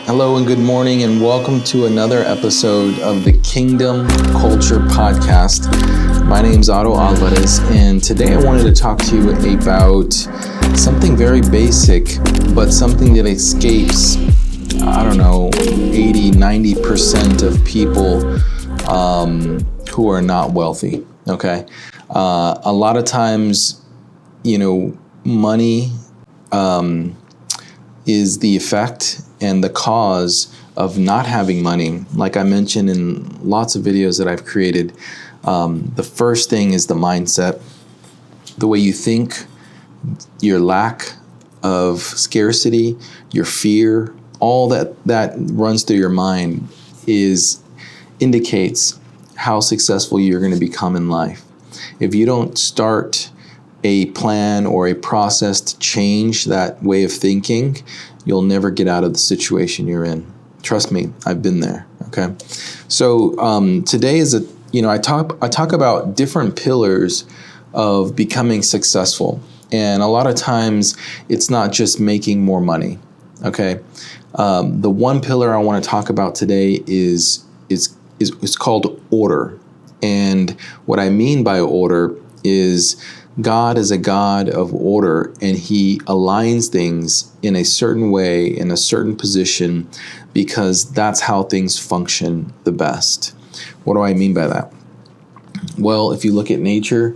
Hello and good morning, and welcome to another episode of the Kingdom Culture Podcast. My name is Otto Alvarez, and today I wanted to talk to you about something very basic, but something that escapes, 80-90% of people who are not wealthy, okay? A lot of times, money is the effect and the cause of not having money. Like I mentioned in lots of videos that I've created, the first thing is the mindset, the way you think, your lack of scarcity, your fear, all that runs through your mind indicates how successful you're going to become in life. If you don't start a plan or a process to change that way of thinking, you'll never get out of the situation you're in. Trust me, I've been there. Okay, so today I talk about different pillars of becoming successful, and a lot of times it's not just making more money. Okay, the one pillar I want to talk about today is called order, and what I mean by order is God is a God of order, and He aligns things in a certain way, in a certain position, because that's how things function the best. What do I mean by that? Well, if you look at nature,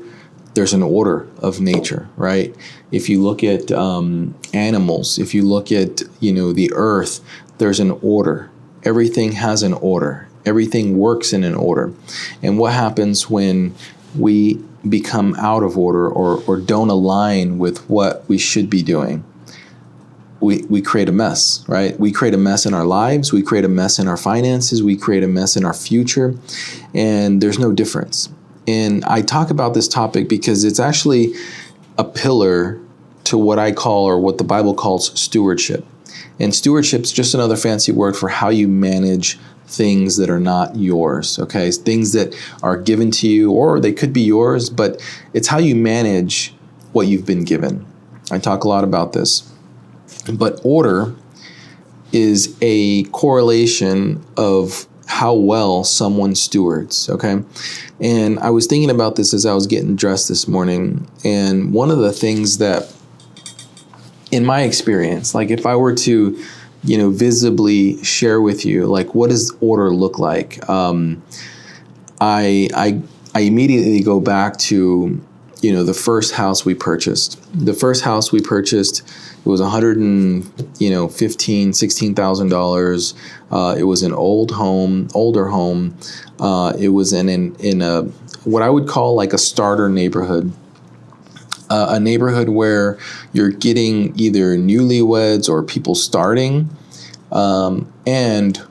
there's an order of nature, right? If you look at animals, if you look at the earth, there's an order. Everything has an order. Everything works in an order. And what happens when we become out of order or don't align with what we should be doing? We create a mess, right? We create a mess in our lives. We create a mess in our finances. We create a mess in our future. And there's no difference. And I talk about this topic because it's actually a pillar to what I call, or what the Bible calls, stewardship. And stewardship is just another fancy word for how you manage things that are not yours, okay? Things that are given to you, or they could be yours, but it's how you manage what you've been given. I talk a lot about this. But order is a correlation of how well someone stewards, okay? And I was thinking about this as I was getting dressed this morning, and one of the things that, in my experience, like if I were to visibly share with you, like, what does order look like? I immediately go back to, the first house we purchased. The first house we purchased, it was $16,000. It was an older home. It was in a what I would call like a starter neighborhood. A neighborhood where you're getting either newlyweds or people starting, and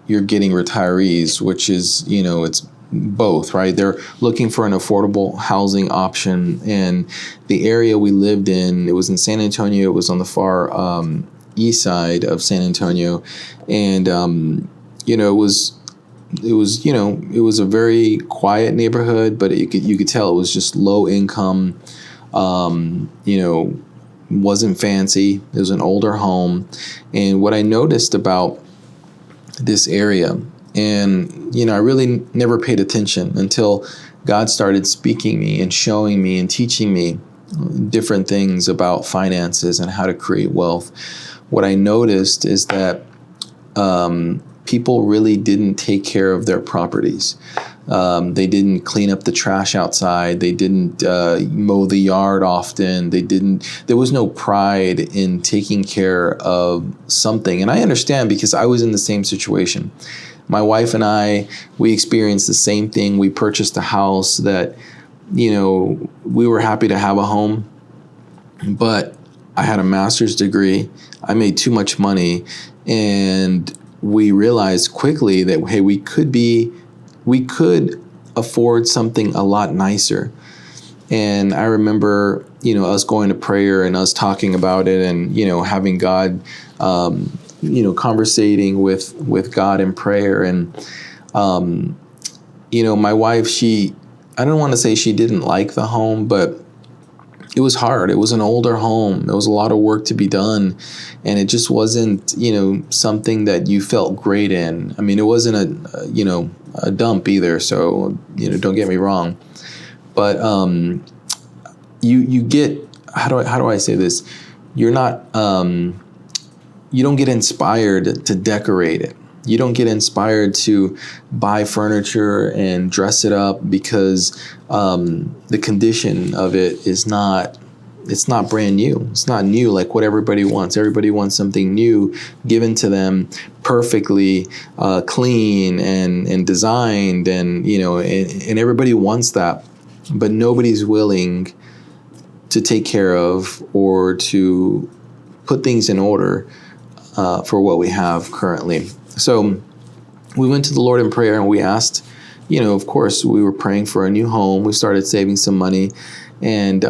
you're getting retirees, which is, it's both, right? They're looking for an affordable housing option. And the area we lived in, it was in San Antonio. It was on the far east side of San Antonio. And, it was a very quiet neighborhood, but you could tell it was just low income. Wasn't fancy. It was an older home. And what I noticed about this area, and, I really never paid attention until God started speaking me and showing me and teaching me different things about finances and how to create wealth. What I noticed is that people really didn't take care of their properties. They didn't clean up the trash outside. They didn't mow the yard often. There was no pride in taking care of something. And I understand, because I was in the same situation. My wife and I, we experienced the same thing. We purchased a house that, we were happy to have a home, but I had a master's degree. I made too much money, and we realized quickly that, hey, we could afford something a lot nicer. And I remember, us going to prayer and us talking about it, and, having God, conversating with God in prayer. And, my wife, I don't want to say she didn't like the home, but it was hard. It was an older home. There was a lot of work to be done, and it just wasn't, something that you felt great in. I mean, it wasn't a dump either. So, don't get me wrong, but you get, how do I say this? You're not, you don't get inspired to decorate it. You don't get inspired to buy furniture and dress it up because the condition of it is not, it's not brand new. It's not new like what everybody wants. Everybody wants something new given to them, perfectly clean and designed, and and everybody wants that, but nobody's willing to take care of or to put things in order for what we have currently. So we went to the Lord in prayer and we asked, of course, we were praying for a new home. We started saving some money, and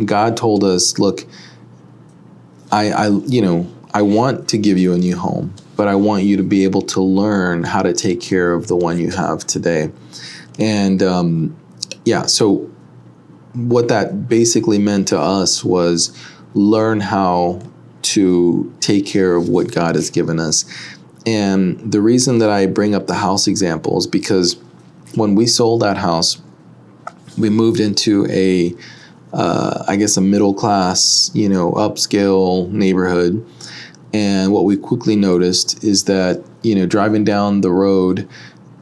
God told us, look, I want to give you a new home, but I want you to be able to learn how to take care of the one you have today. And so what that basically meant to us was learn how to take care of what God has given us. And the reason that I bring up the house example is because when we sold that house, we moved into a middle class, upscale neighborhood. And what we quickly noticed is that, driving down the road,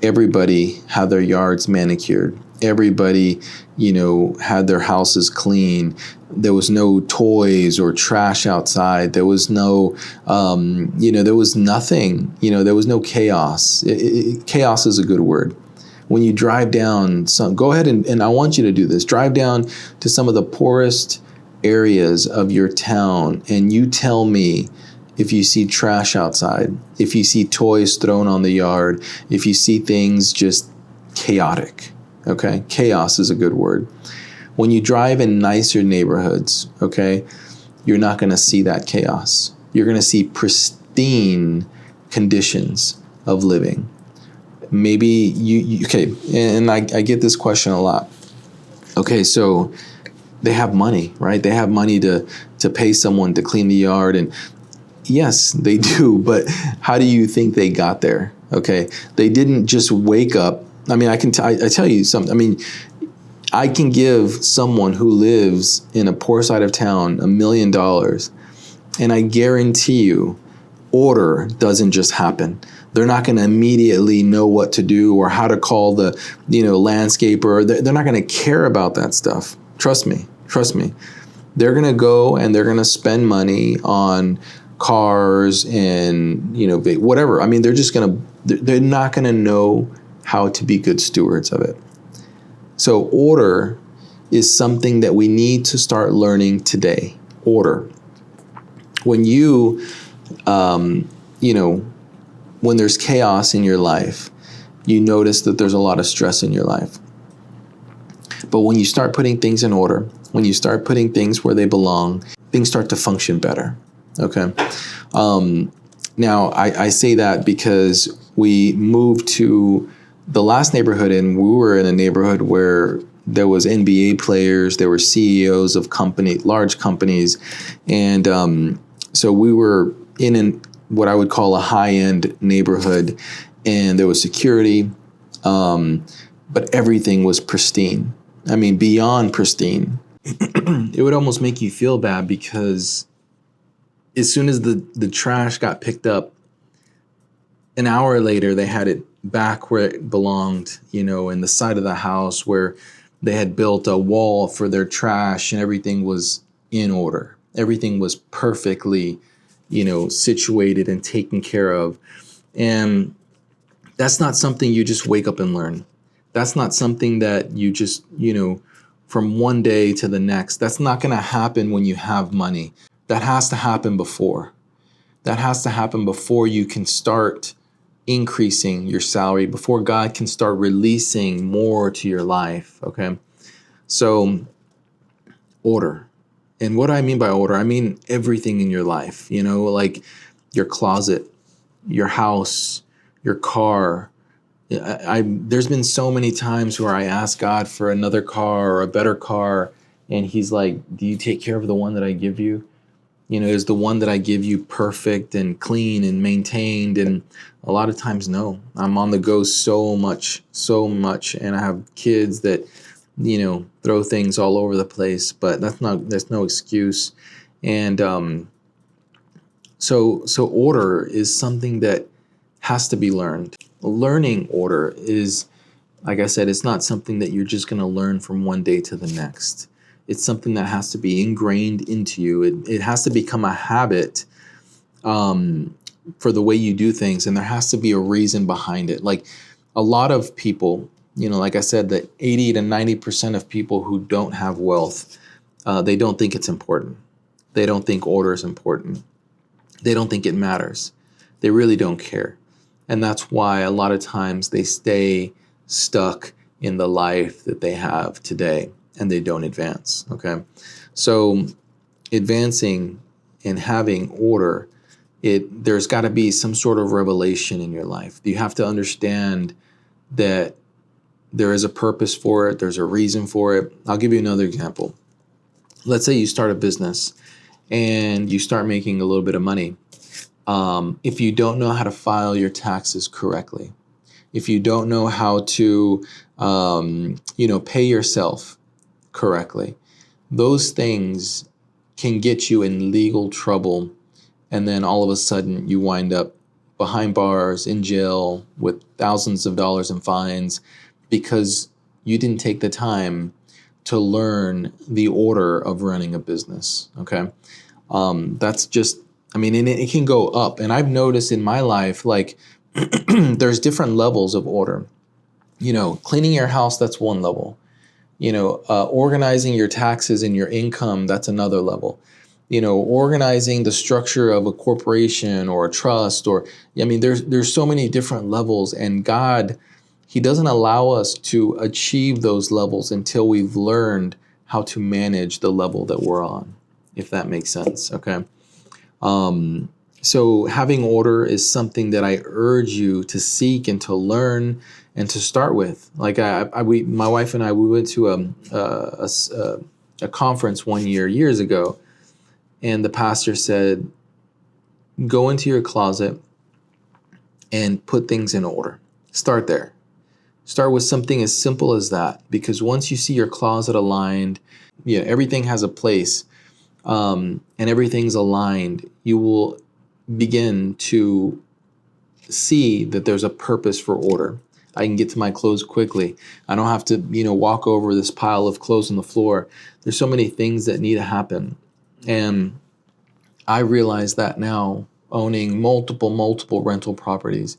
everybody had their yards manicured. Everybody, had their houses clean. There was no toys or trash outside. There was no, there was nothing, there was no chaos. Chaos is a good word. When you drive down go ahead and I want you to do this. Drive down to some of the poorest areas of your town and you tell me if you see trash outside, if you see toys thrown on the yard, if you see things just chaotic. Okay, chaos is a good word. When you drive in nicer neighborhoods, okay, you're not going to see that chaos. You're going to see pristine conditions of living. Maybe you okay, and I get this question a lot. Okay, so they have money, right? They have money to pay someone to clean the yard, and yes, they do, but how do you think they got there? Okay, they didn't just wake up. I mean, I tell you something. I mean, I can give someone who lives in a poor side of town $1 million, and I guarantee you, order doesn't just happen. They're not going to immediately know what to do or how to call the, landscaper. They're not going to care about that stuff. Trust me. They're going to go and they're going to spend money on cars and, whatever. I mean, they're not going to know how to be good stewards of it. So order is something that we need to start learning today. Order. When when there's chaos in your life, you notice that there's a lot of stress in your life. But when you start putting things in order, when you start putting things where they belong, things start to function better. Okay. Now, I say that because we moved to the last neighborhood, and we were in a neighborhood where there was NBA players, there were CEOs of large companies, and so we were in what I would call a high-end neighborhood, and there was security, but everything was pristine. I mean, beyond pristine. It would almost make you feel bad because as soon as the trash got picked up, an hour later, they had it back where it belonged, in the side of the house where they had built a wall for their trash, and everything was in order. Everything was perfectly, situated and taken care of. And that's not something you just wake up and learn. That's not something that you just, from one day to the next. That's not going to happen when you have money. That has to happen before. That has to happen before you can start increasing your salary, before God can start releasing more to your life. Okay. So order. And what I mean by order, I mean everything in your life, like your closet, your house, your car. There's been so many times where I ask God for another car or a better car, And he's like, do you take care of the one that I give you? Is the one that I give you perfect and clean and maintained? And a lot of times, no. I'm on the go so much, and I have kids that, throw things all over the place. But that's no excuse. And so order is something that has to be learned. Learning order is, like I said, it's not something that you're just going to learn from one day to the next. It's something that has to be ingrained into you. It has to become a habit for the way you do things, and there has to be a reason behind it. Like a lot of people, like I said, that 80 to 90% of people who don't have wealth, they don't think it's important. They don't think order is important. They don't think it matters. They really don't care. And that's why a lot of times they stay stuck in the life that they have today and they don't advance. Okay. So advancing and having order, there's got to be some sort of revelation in your life. You have to understand that there is a purpose for it. There's a reason for it. I'll give you another example. Let's say you start a business and you start making a little bit of money. If you don't know how to file your taxes correctly, if you don't know how to, pay yourself correctly, those things can get you in legal trouble. And then all of a sudden you wind up behind bars, in jail, with thousands of dollars in fines because you didn't take the time to learn the order of running a business. Okay. That's just, and it can go up. And I've noticed in my life, like, there's different levels of order. Cleaning your house, that's one level. Organizing your taxes and your income, that's another level. Organizing the structure of a corporation or a trust, or, there's so many different levels. And God, He doesn't allow us to achieve those levels until we've learned how to manage the level that we're on, if that makes sense. Okay. So having order is something that I urge you to seek and to learn and to start with. Like my wife and I, we went to a conference years ago, and the pastor said, go into your closet and put things in order. Start there. Start with something as simple as that, because once you see your closet aligned, everything has a place. And everything's aligned, you will begin to see that there's a purpose for order. I can get to my clothes quickly. I don't have to, walk over this pile of clothes on the floor. There's so many things that need to happen. And I realize that now, owning multiple rental properties,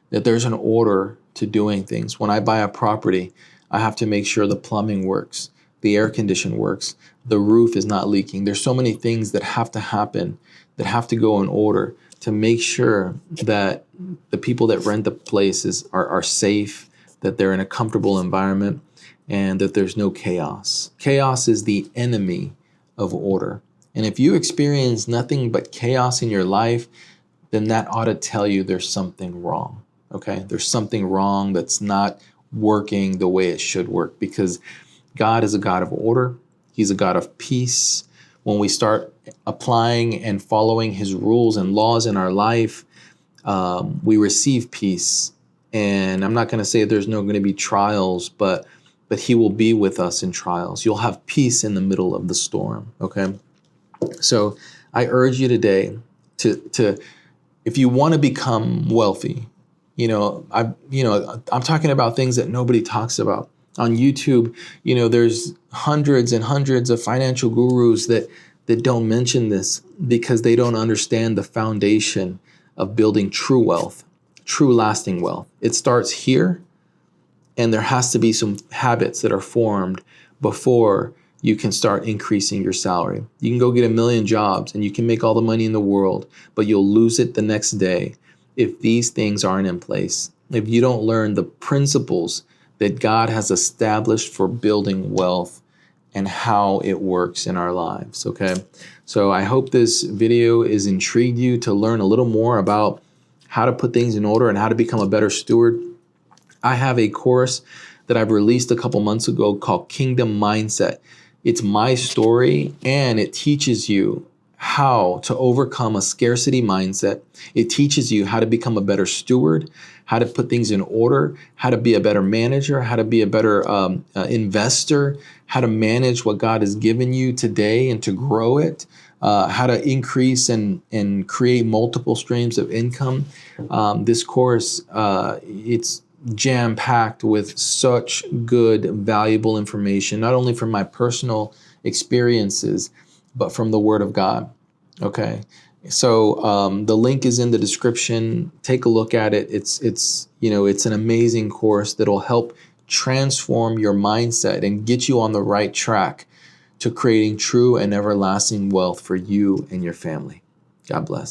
that there's an order to doing things. When I buy a property, I have to make sure the plumbing works, the air condition works, the roof is not leaking. There's so many things that have to happen, that have to go in order to make sure that the people that rent the places are safe, that they're in a comfortable environment, and that there's no chaos. Chaos is the enemy of order. And if you experience nothing but chaos in your life, then that ought to tell you there's something wrong. Okay? There's something wrong that's not working the way it should work, because God is a God of order. He's a God of peace. When we start applying and following His rules and laws in our life, we receive peace. And I'm not going to say there's no going to be trials, but He will be with us in trials. You'll have peace in the middle of the storm. Okay. So I urge you today to if you want to become wealthy, I'm talking about things that nobody talks about. On YouTube, there's hundreds and hundreds of financial gurus that don't mention this because they don't understand the foundation of building true wealth, true lasting wealth. It starts here, and there has to be some habits that are formed before you can start increasing your salary. You can go get 1 million jobs and you can make all the money in the world, but you'll lose it the next day if these things aren't in place. If you don't learn the principles that God has established for building wealth and how it works in our lives, okay? So I hope this video has intrigued you to learn a little more about how to put things in order and how to become a better steward. I have a course that I've released a couple months ago called Kingdom Mindset. It's my story, and it teaches you how to overcome a scarcity mindset. It teaches you how to become a better steward, how to put things in order, how to be a better manager, how to be a better investor, how to manage what God has given you today and to grow it, how to increase and create multiple streams of income. This course, it's jam-packed with such good, valuable information, not only from my personal experiences, but from the Word of God. Okay, so the link is in the description. Take a look at it. It's an amazing course that'll help transform your mindset and get you on the right track to creating true and everlasting wealth for you and your family. God bless.